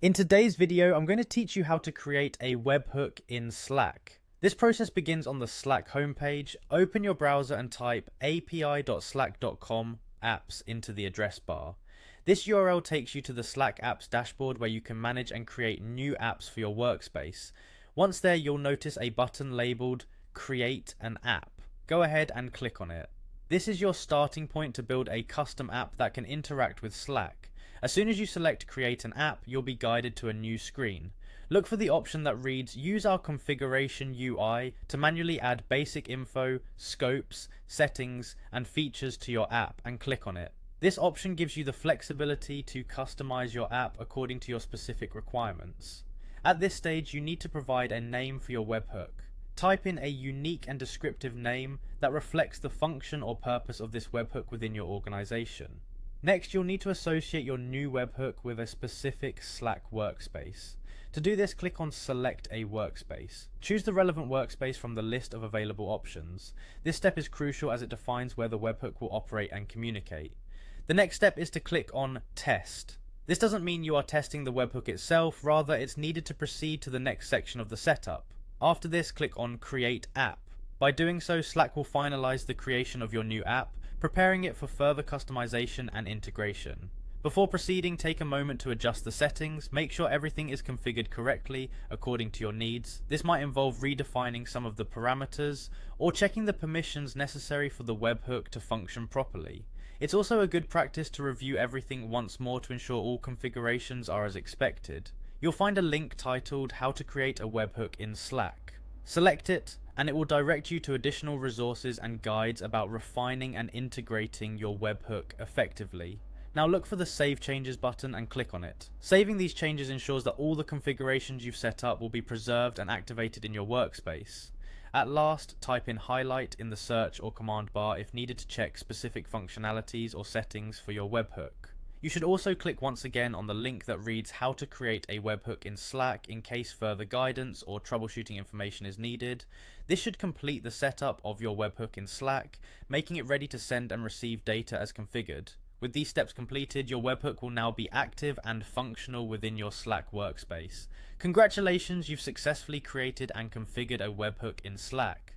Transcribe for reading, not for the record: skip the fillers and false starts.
In today's video, I'm going to teach you how to create a webhook in Slack. This process begins on the Slack homepage. Open your browser and type api.slack.com apps into the address bar. This URL takes you to the Slack apps dashboard where you can manage and create new apps for your workspace. Once there, you'll notice a button labeled Create an App. Go ahead and click on it. This is your starting point to build a custom app that can interact with Slack. As soon as you select Create an App, you'll be guided to a new screen. Look for the option that reads Use our configuration UI to manually add basic info, scopes, settings, and features to your app and click on it. This option gives you the flexibility to customize your app according to your specific requirements. At this stage, you need to provide a name for your webhook. Type in a unique and descriptive name that reflects the function or purpose of this webhook within your organization. Next, you'll need to associate your new webhook with a specific Slack workspace. To do this, click on Select a Workspace. Choose the relevant workspace from the list of available options. This step is crucial as it defines where the webhook will operate and communicate. The next step is to click on Test. This doesn't mean you are testing the webhook itself, rather it's needed to proceed to the next section of the setup. After this, click on Create App. By doing so, Slack will finalize the creation of your new app, preparing it for further customization and integration. Before proceeding, take a moment to adjust the settings. Make sure everything is configured correctly according to your needs. This might involve redefining some of the parameters or checking the permissions necessary for the webhook to function properly. It's also a good practice to review everything once more to ensure all configurations are as expected. You'll find a link titled How to Create a Webhook in Slack. Select it, and it will direct you to additional resources and guides about refining and integrating your webhook effectively. Now look for the Save Changes button and click on it. Saving these changes ensures that all the configurations you've set up will be preserved and activated in your workspace. At last, type in Highlight in the search or command bar if needed to check specific functionalities or settings for your webhook. You should also click once again on the link that reads How to Create a Webhook in Slack in case further guidance or troubleshooting information is needed. This should complete the setup of your webhook in Slack, making it ready to send and receive data as configured. With these steps completed, your webhook will now be active and functional within your Slack workspace. Congratulations, you've successfully created and configured a webhook in Slack.